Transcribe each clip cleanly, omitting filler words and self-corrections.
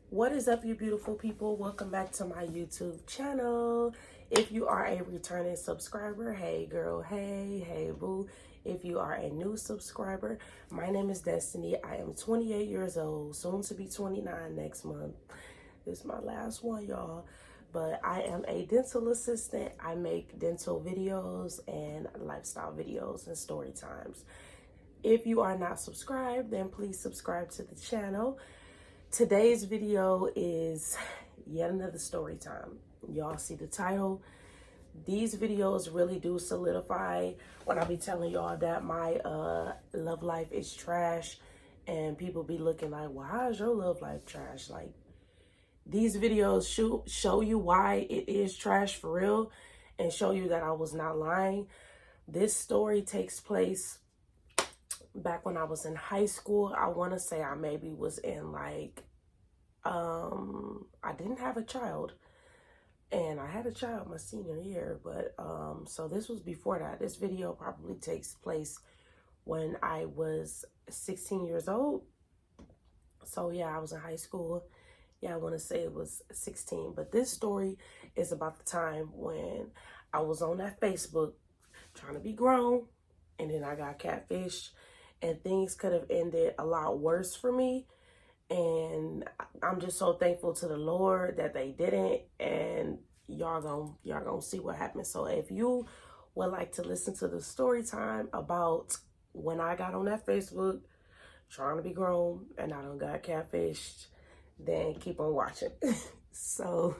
What is up, you beautiful people? Welcome back to my YouTube channel. If you are a returning subscriber, hey girl, hey boo. If you are a new subscriber, my name is Destiny. I am 28 years old, soon to be 29 next month. This is my last one, y'all. But I am a dental assistant. I make dental videos and lifestyle videos and story times. If you are not subscribed, then please subscribe to the channel. Today's video is yet another story time. Y'all see the title. These videos really do solidify when I be telling y'all that my love life is trash, and people be looking like, well, how is your love life trash? Like, these videos show you why it is trash for real and show you that I was not lying. This story takes place back when I was in high school. I want to say I maybe was in like, I didn't have a child, and I had a child my senior year, but, so this was before that. This video probably takes place when I was 16 years old. So yeah, I was in high school. Yeah, I want to say it was 16, but this story is about the time when I was on that Facebook trying to be grown, and then I got catfished, and things could have ended a lot worse for me. And I'm just so thankful to the Lord that they didn't, and y'all gonna see what happened. So if you would like to listen to the story time about when I got on that Facebook trying to be grown and I done got catfished, then keep on watching. So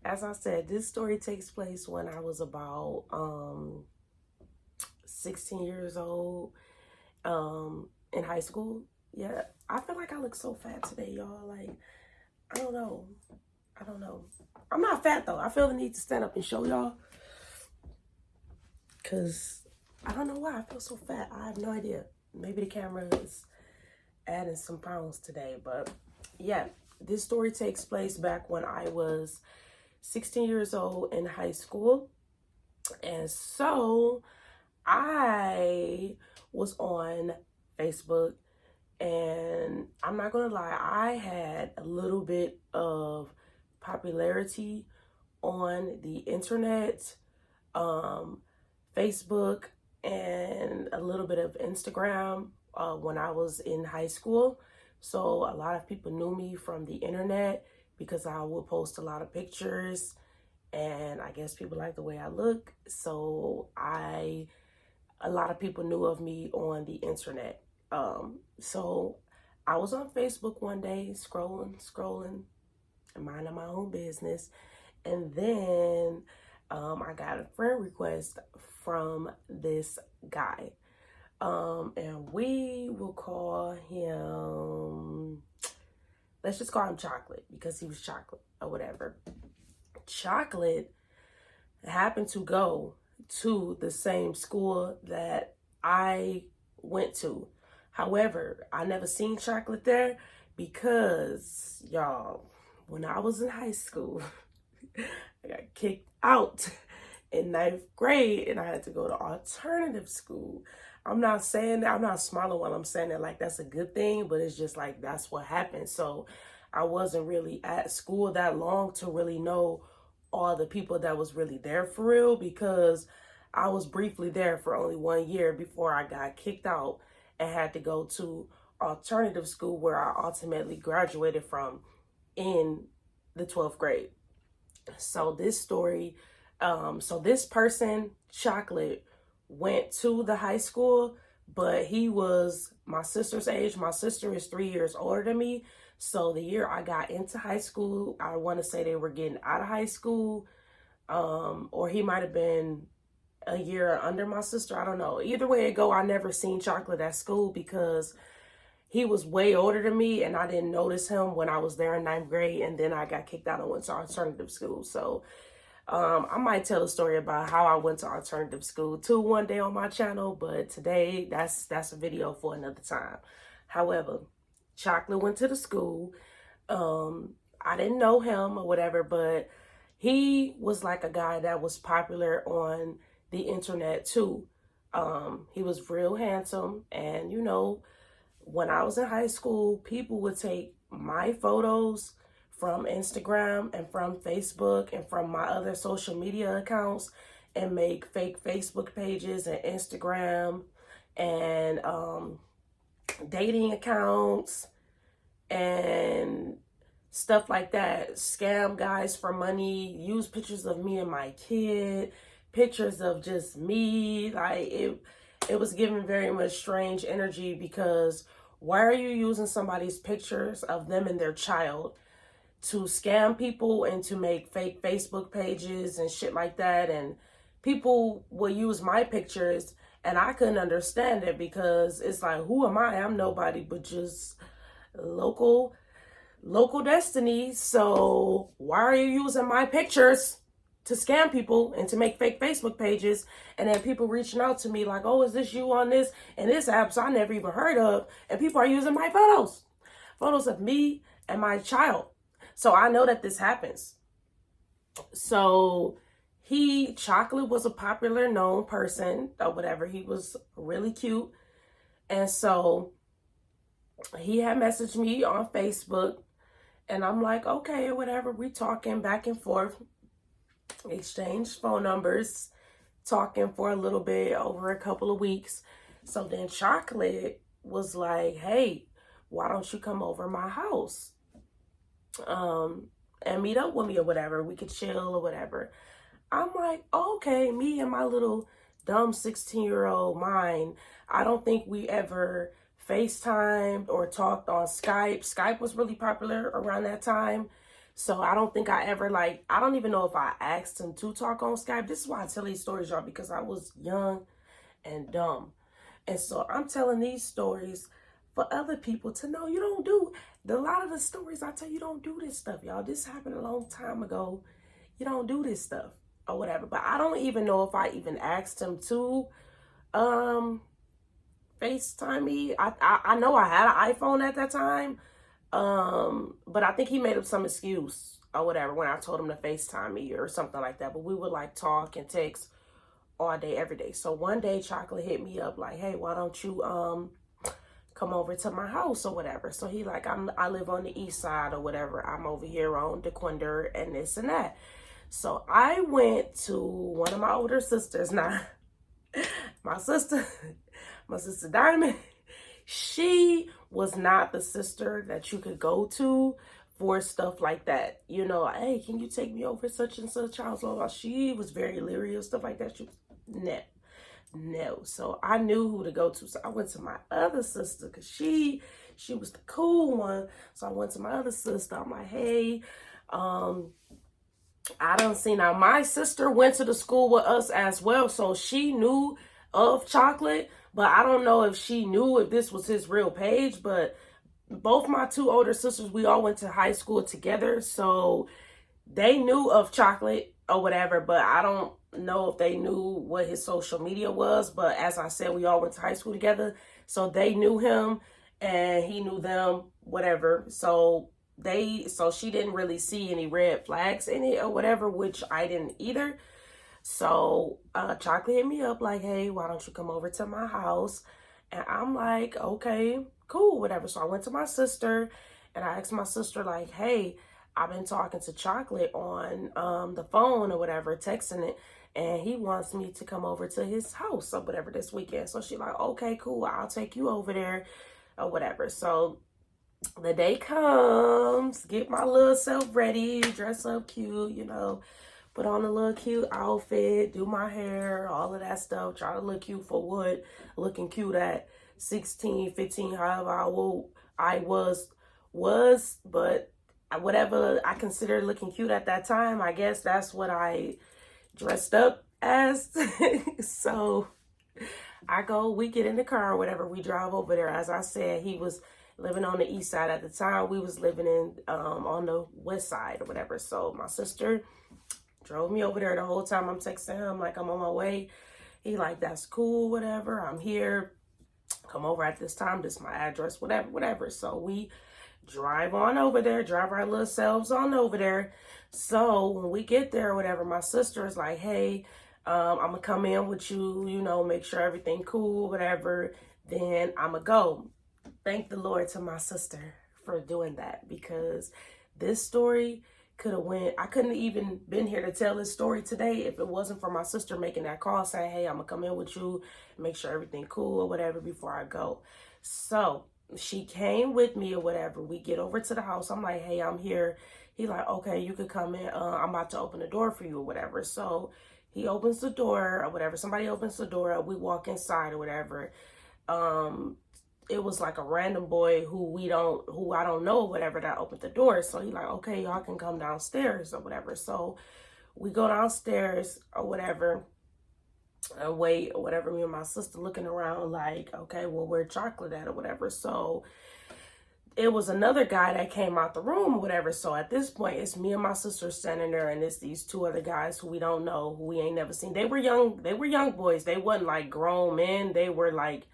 as I said, this story takes place when I was about 16 years old, in high school. Yeah, I feel like I look so fat today, y'all. Like, I don't know. I'm not fat, though. I feel the need to stand up and show y'all. Because I don't know why I feel so fat. I have no idea. Maybe the camera is adding some pounds today. But, yeah, this story takes place back when I was 16 years old in high school. And so I was on Facebook. And I'm not gonna lie, I had a little bit of popularity on the internet, Facebook, and a little bit of Instagram when I was in high school. So a lot of people knew me from the internet because I would post a lot of pictures, and I guess people like the way I look. So a lot of people knew of me on the internet. So I was on Facebook one day, scrolling, and minding my own business. And then I got a friend request from this guy. And we will call him, let's just call him Chocolate, because he was chocolate or whatever. Chocolate happened to go to the same school that I went to. However, I never seen Chocolate there because, y'all, when I was in high school, I got kicked out in 9th grade and I had to go to alternative school. I'm not saying that, I'm not smiling while I'm saying that like that's a good thing, but it's just like that's what happened. So I wasn't really at school that long to really know all the people that was really there for real, because I was briefly there for only 1 year before I got kicked out and had to go to alternative school where I ultimately graduated from in the 12th grade. So this story, so this person, Chocolate, went to the high school, but he was my sister's age. My sister is 3 years older than me. So the year I got into high school, I want to say they were getting out of high school, or he might have been a year under my sister. I don't know. Either way it go, I never seen Chocolate at school because he was way older than me, and I didn't notice him when I was there in 9th grade, and then I got kicked out and went to alternative school. So I might tell a story about how I went to alternative school too one day on my channel, but today that's a video for another time. However, Chocolate went to the school. I didn't know him or whatever, but he was like a guy that was popular on the internet too. He was real handsome, and you know, when I was in high school, people would take my photos from Instagram and from Facebook and from my other social media accounts and make fake Facebook pages and Instagram and dating accounts and stuff like that. Scam guys for money, use pictures of me and my kid, pictures of just me. Like it was giving very much strange energy, because why are you using somebody's pictures of them and their child to scam people and to make fake Facebook pages and shit like that? And people will use my pictures, and I couldn't understand it, because it's like, who am I? I'm nobody but just local destiny. So why are you using my pictures to scam people and to make fake Facebook pages? And then people reaching out to me like, oh, is this you on this and this apps I never even heard of? And people are using my photos of me and my child. So I know that this happens. So Chocolate was a popular known person or whatever. He was really cute. And so he had messaged me on Facebook, and I'm like, okay, whatever. We talking back and forth, exchanged phone numbers, talking for a little bit over a couple of weeks. So then Chocolate was like, hey, why don't you come over my house and meet up with me or whatever? We could chill or whatever. I'm like, okay, me and my little dumb 16-year-old mind, I don't think we ever FaceTimed or talked on Skype. Skype was really popular around that time. So I don't think I ever, I don't even know if I asked him to talk on Skype. This is why I tell these stories, y'all, because I was young and dumb. And so I'm telling these stories for other people to know you don't do, a lot of the stories I tell you don't do this stuff, y'all. This happened a long time ago. You don't do this stuff or whatever. But I don't even know if I even asked him to FaceTime me. I know I had an iPhone at that time. But I think he made up some excuse or whatever when I told him to FaceTime me or something like that. But we would talk and text all day, every day. So one day Chocolate hit me up like, hey, why don't you come over to my house or whatever? So he I live on the east side or whatever. I'm over here on DeQuinder and this and that. So I went to one of my older sisters. Now, my sister Diamond, she was not the sister that you could go to for stuff like that. You know, hey, can you take me over such and such house? She was very leery of stuff like that. She was, no. So I knew who to go to. So I went to my other sister, because she was the cool one. So I went to my other sister. I'm like, hey, I done seen, now my sister went to the school with us as well. So she knew of Chocolate, but I don't know if she knew if this was his real page. But both my two older sisters, we all went to high school together. So they knew of Chocolate or whatever, but I don't know if they knew what his social media was. But as I said, we all went to high school together. So they knew him and he knew them, whatever. So she didn't really see any red flags in it or whatever, which I didn't either. So Chocolate hit me up like, hey, why don't you come over to my house? And I'm like, okay, cool, whatever. So I went to my sister and I asked my sister like, hey, I've been talking to Chocolate on the phone or whatever, texting it, and he wants me to come over to his house or whatever this weekend. So she like, okay, cool, I'll take you over there or whatever. So the day comes, get my little self ready, dress up cute, you know, put on a little cute outfit, do my hair, all of that stuff. Try to look cute for what looking cute at 16, 15, however I was, but whatever I considered looking cute at that time, I guess that's what I dressed up as. So we get in the car or whatever, we drive over there. As I said, he was living on the east side at the time. We was living in on the west side or whatever. So my sister drove me over there. The whole time I'm texting him like I'm on my way. He like, that's cool, whatever. I'm here. Come over at this time. This is my address, whatever. So we drive on over there, drive our little selves on over there. So when we get there, whatever, my sister is like, hey, I'm gonna come in with you, you know, make sure everything cool, whatever. Then I'm gonna go. Thank the Lord to my sister for doing that, because this story could have went, I couldn't even been here to tell this story today if it wasn't for my sister making that call saying, hey, I'm gonna come in with you, make sure everything cool or whatever before I go. So she came with me or whatever. We get over to the house. I'm like, hey, I'm here. He like, okay, you could come in. I'm about to open the door for you or whatever. So he opens the door or whatever. Somebody opens the door. We walk inside or whatever. It was like a random boy who I don't know or whatever that opened the door. So he like, okay, y'all can come downstairs or whatever. So we go downstairs or whatever and wait or whatever. Me and my sister looking around like, okay, well, where chocolate at or whatever. So it was another guy that came out the room or whatever. So at this point, it's me and my sister standing there, and it's these two other guys who we don't know, who we ain't never seen. They were young boys. They wasn't like grown men. They were like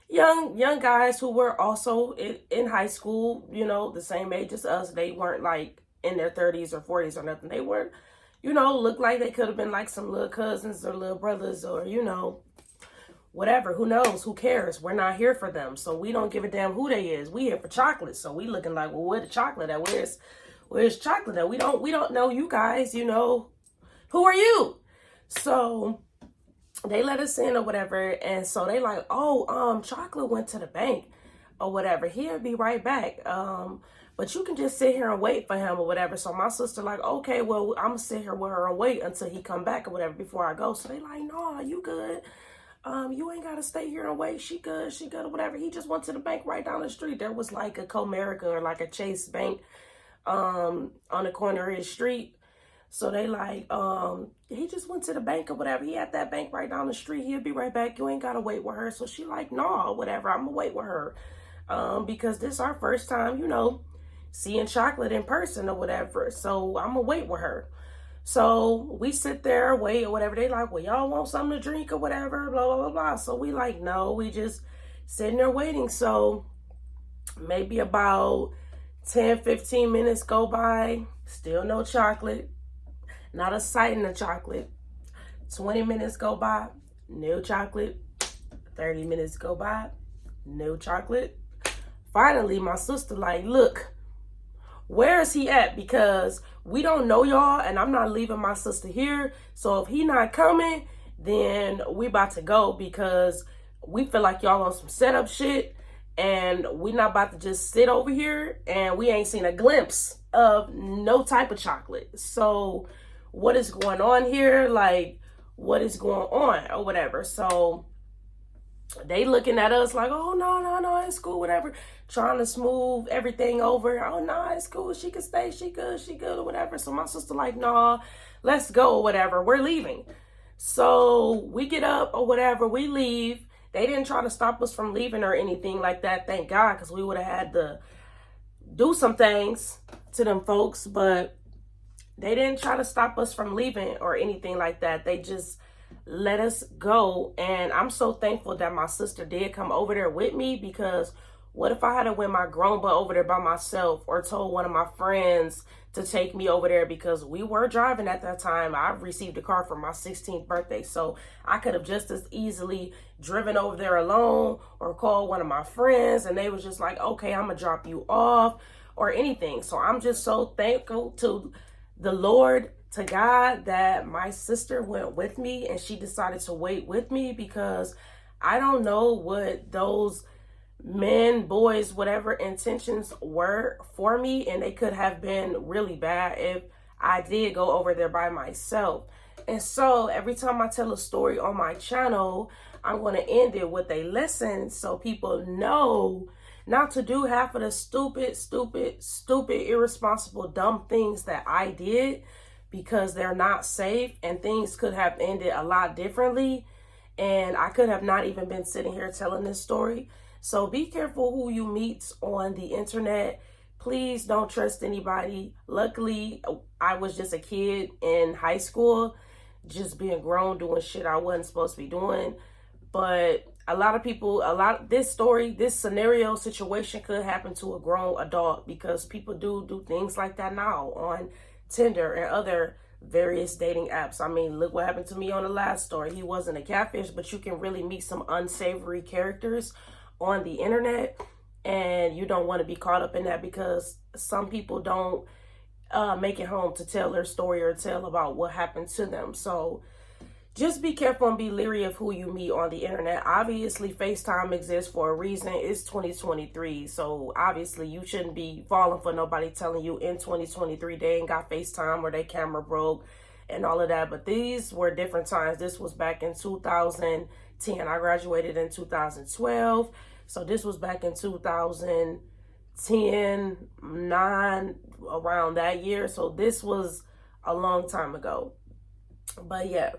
young guys who were also in high school, you know, the same age as us. They weren't like in their 30s or 40s or nothing. They weren't, you know, looked like they could have been like some little cousins or little brothers or, you know, whatever. Who knows? Who cares? We're not here for them. So we don't give a damn who they is. We here for chocolate. So we looking like, well, where the chocolate at? Where's chocolate at? We don't know you guys, you know. Who are you? So they let us in or whatever. And so they like, oh, chocolate went to the bank or whatever. He'll be right back. But you can just sit here and wait for him or whatever. So my sister like, okay, well, I'm gonna sit here with her and wait until he come back or whatever before I go. So they like, no, you good. You ain't gotta stay here and wait. She good or whatever. He just went to the bank right down the street. There was like a Comerica or like a Chase Bank on the corner of his street. So they like, he just went to the bank or whatever. He had that bank right down the street. He'll be right back. You ain't gotta wait with her. So she like, no, whatever. I'm gonna wait with her. Because this is our first time, you know, seeing chocolate in person or whatever. So I'm gonna wait with her. So we sit there, wait or whatever. They like, well, y'all want something to drink or whatever, blah, blah, blah, blah. So we like, no, we just sitting there waiting. So maybe about 10, 15 minutes go by, still no chocolate, not a sight in the chocolate. 20 minutes go by, no chocolate. 30 minutes go by, no chocolate. Finally, my sister like, look, where is he at? Because we don't know y'all, and I'm not leaving my sister here. So if he not coming, then we about to go, because we feel like y'all on some setup shit, and we not about to just sit over here and we ain't seen a glimpse of no type of chocolate. So what is going on here? Like, what is going on or whatever? So they looking at us like, oh, no, it's cool, whatever. Trying to smooth everything over. Oh, no, it's cool. She can stay. She good, or whatever. So my sister like, nah, let's go or whatever. We're leaving. So we get up or whatever. We leave. They didn't try to stop us from leaving or anything like that. Thank God, because we would have had to do some things to them folks. But they didn't try to stop us from leaving or anything like that. They just let us go. And I'm so thankful that my sister did come over there with me, because what if I had to went my grown butt over there by myself, or told one of my friends to take me over there, because we were driving at that time. I received a car for my 16th birthday. So I could have just as easily driven over there alone, or called one of my friends and they was just like, okay, I'm gonna drop you off or anything. So I'm just so thankful to the Lord, to God, that my sister went with me and she decided to wait with me, because I don't know what those men, boys, whatever intentions were for me, and they could have been really bad if I did go over there by myself. And so every time I tell a story on my channel, I'm going to end it with a lesson, so people know not to do half of the stupid, irresponsible, dumb things that I did, because they're not safe, and things could have ended a lot differently. And I could have not even been sitting here telling this story. So be careful who you meet on the internet. Please don't trust anybody. Luckily, I was just a kid in high school, just being grown, doing shit I wasn't supposed to be doing. But a lot of people, this scenario situation could happen to a grown adult, because people do things like that now on Tinder and other various dating apps. I mean, look what happened to me on the last story. He wasn't a catfish, but you can really meet some unsavory characters on the internet. and you don't want to be caught up in that, because some people don't make it home to tell their story or tell about what happened to them. So just be careful and be leery of who you meet on the internet. Obviously, FaceTime exists for a reason. It's 2023. So obviously you shouldn't be falling for nobody telling you in 2023 they ain't got FaceTime or their camera broke and all of that. But these were different times. This was back in 2010. I graduated in 2012. So this was back in 2010, 9, around that year. So this was a long time ago. But yeah,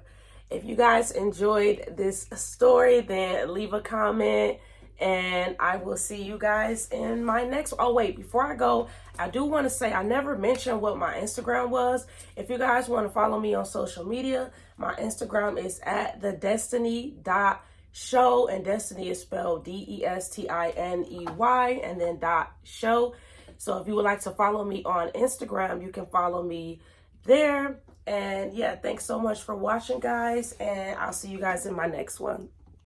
if you guys enjoyed this story, then leave a comment, and I will see you guys in my next. Oh wait, before I go, I do want to say I never mentioned what my Instagram was. If you guys want to follow me on social media, my Instagram is at thedestiney.show, and Destiny is spelled DESTINEY and then .show. So if you would like to follow me on Instagram, you can follow me there. And yeah, thanks so much for watching, guys, and I'll see you guys in my next one.